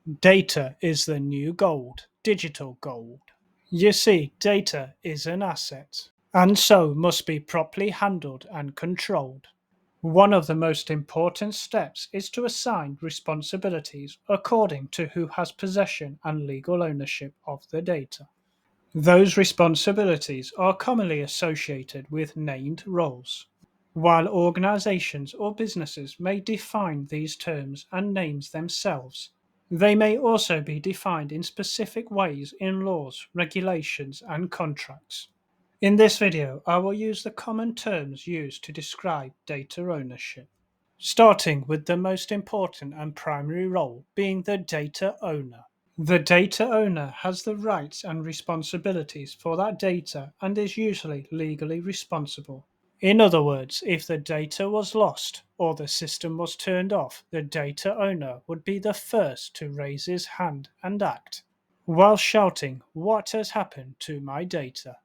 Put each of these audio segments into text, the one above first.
Data is the new gold, digital gold. You see, data is an asset, and so must be properly handled and controlled. One of the most important steps is to assign responsibilities according to who has possession and legal ownership of the data. Those responsibilities are commonly associated with named roles. While organizations or businesses may define these terms and names themselves, they may also be defined in specific ways in laws, regulations, and contracts. In this video, I will use the common terms used to describe data ownership, starting with the most important and primary role being the data owner. The data owner has the rights and responsibilities for that data and is usually legally responsible. In other words, if the data was lost or the system was turned off, the data owner would be the first to raise his hand and act, while shouting, "What has happened to my data?"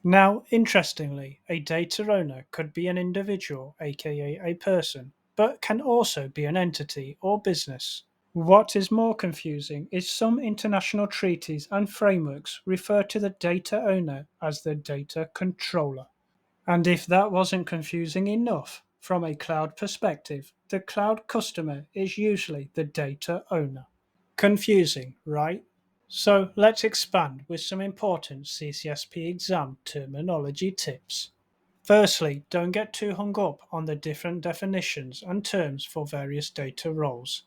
Now, interestingly, a data owner could be an individual, aka a person, but can also be an entity or business. What is more confusing is some international treaties and frameworks refer to the data owner as the data controller. And if that wasn't confusing enough, from a cloud perspective, the cloud customer is usually the data owner. Confusing, right? So let's expand with some important CCSP exam terminology tips. Firstly, don't get too hung up on the different definitions and terms for various data roles.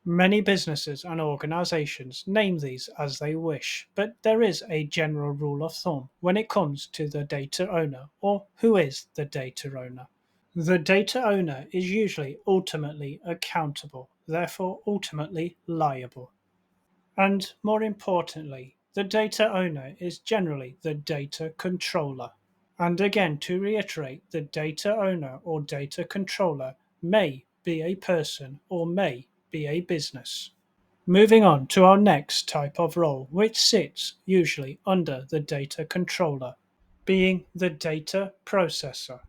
Many businesses and organizations name these as they wish, but there is a general rule of thumb when it comes to the data owner or who is the data owner. The data owner is usually ultimately accountable, therefore ultimately liable. And more importantly, the data owner is generally the data controller. And again, to reiterate, the data owner or data controller may be a person or may be a business. Moving on to our next type of role, which sits usually under the data controller, being the data processor.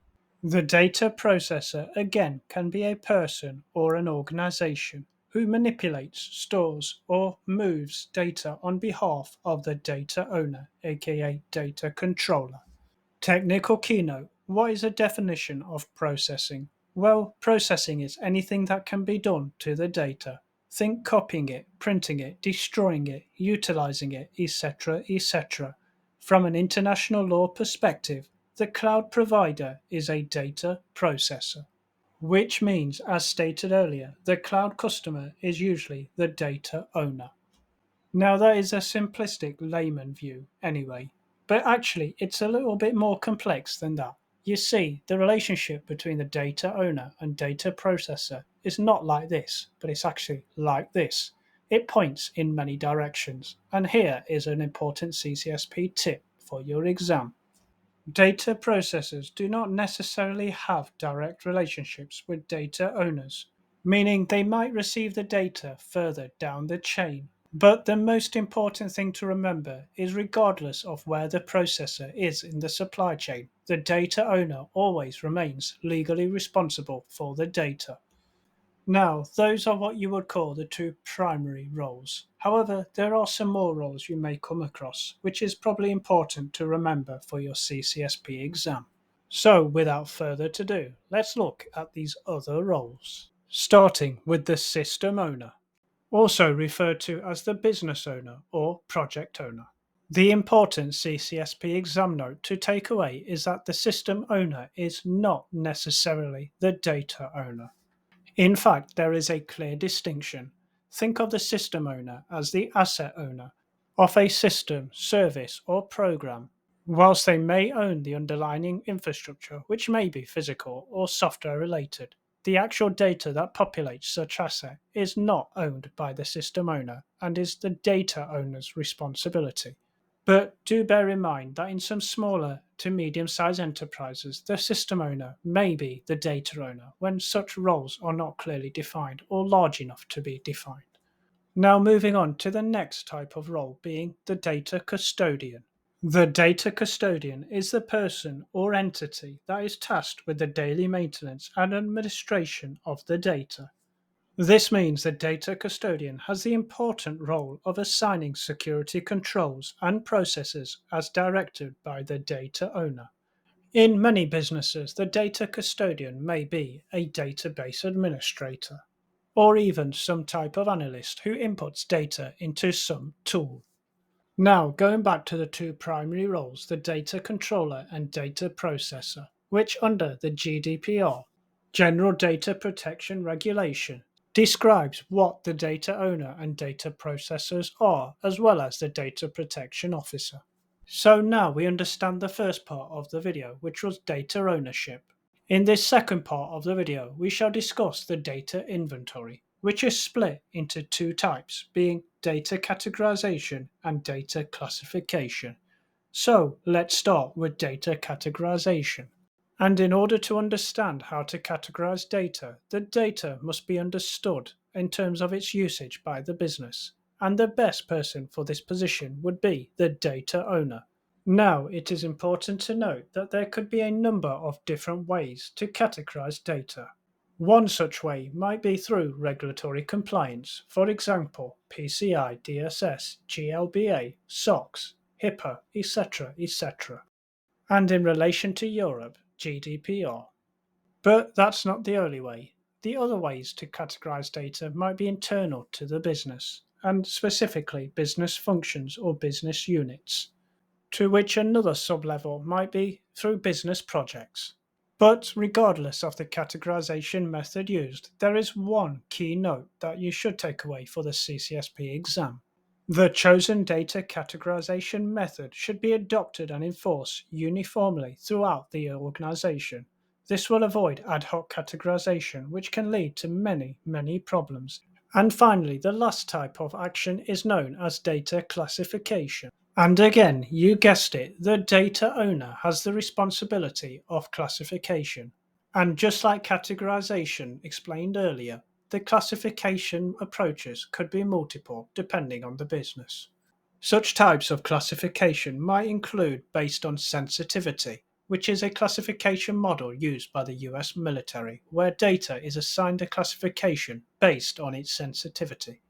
The data processor again can be a person or an organization who manipulates, stores, or moves data on behalf of the data owner, aka data controller. Technical keynote. What is a definition of processing? Well, processing is anything that can be done to the data. Think copying it, printing it, destroying it, utilizing it, etc., etc. From an international law perspective, the cloud provider is a data processor, which means, as stated earlier, the cloud customer is usually the data owner. Now, that is a simplistic layman view, anyway, but actually, it's a little bit more complex than that. You see, the relationship between the data owner and data processor is not like this, but it's actually like this. It points in many directions, and here is an important CCSP tip for your exam. Data processors do not necessarily have direct relationships with data owners, meaning they might receive the data further down the chain. But the most important thing to remember is regardless of where the processor is in the supply chain, the data owner always remains legally responsible for the data. Now, those are what you would call the two primary roles. However, there are some more roles you may come across, which is probably important to remember for your CCSP exam. So, without further ado, let's look at these other roles. Starting with the system owner, also referred to as the business owner or project owner. The important CCSP exam note to take away is that the system owner is not necessarily the data owner. In fact, there is a clear distinction. Think of the system owner as the asset owner of a system, service, or program. Whilst they may own the underlying infrastructure, which may be physical or software related, the actual data that populates such asset is not owned by the system owner and is the data owner's responsibility. But do bear in mind that in some smaller to medium-sized enterprises, the system owner may be the data owner when such roles are not clearly defined or large enough to be defined. Now moving on to the next type of role being the data custodian. The data custodian is the person or entity that is tasked with the daily maintenance and administration of the data. This means the data custodian has the important role of assigning security controls and processes as directed by the data owner. In many businesses, the data custodian may be a database administrator or even some type of analyst who inputs data into some tool. Now, going back to the two primary roles, the data controller and data processor, which under the GDPR, General Data Protection Regulation, describes what the data owner and data processors are, as well as the data protection officer. So now we understand the first part of the video, which was data ownership. In this second part of the video, we shall discuss the data inventory, which is split into two types, being data categorization and data classification. So let's start with data categorization. And in order to understand how to categorize data, the data must be understood in terms of its usage by the business. And the best person for this position would be the data owner. Now, it is important to note that there could be a number of different ways to categorize data. One such way might be through regulatory compliance, for example, PCI DSS, GLBA, SOX, HIPAA, etc., etc. And in relation to Europe, GDPR. But that's not the only way. The other ways to categorize data might be internal to the business, and specifically business functions or business units, to which another sublevel might be through business projects. But regardless of the categorization method used, there is one key note that you should take away for the CCSP exam. The chosen data categorization method should be adopted and enforced uniformly throughout the organization. This will avoid ad hoc categorization, which can lead to many problems. And finally, the last type of action is known as data classification. And again, you guessed it, the data owner has the responsibility of classification. And just like categorization explained earlier, the classification approaches could be multiple depending on the business. Such types of classification might include based on sensitivity, which is a classification model used by the US military, where data is assigned a classification based on its sensitivity.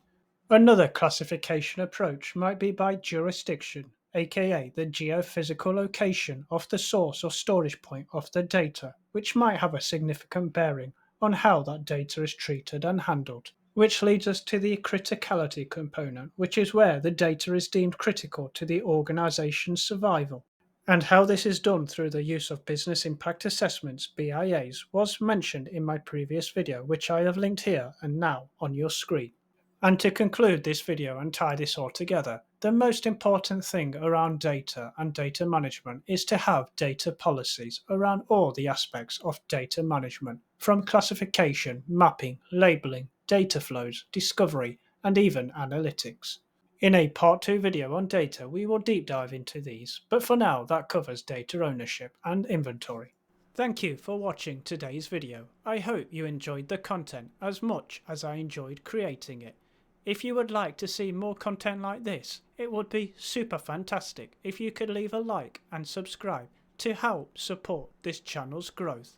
Another classification approach might be by jurisdiction, aka the geophysical location of the source or storage point of the data, which might have a significant bearing on how that data is treated and handled. Which leads us to the criticality component, which is where the data is deemed critical to the organization's survival. And how this is done through the use of business impact assessments, BIAs, was mentioned in my previous video, which I have linked here and now on your screen. And to conclude this video and tie this all together, the most important thing around data and data management is to have data policies around all the aspects of data management, from classification, mapping, labeling, data flows, discovery, and even analytics. In a part 2 video on data, we will deep dive into these, but for now that covers data ownership and inventory. Thank you for watching today's video. I hope you enjoyed the content as much as I enjoyed creating it. If you would like to see more content like this, it would be super fantastic if you could leave a like and subscribe to help support this channel's growth.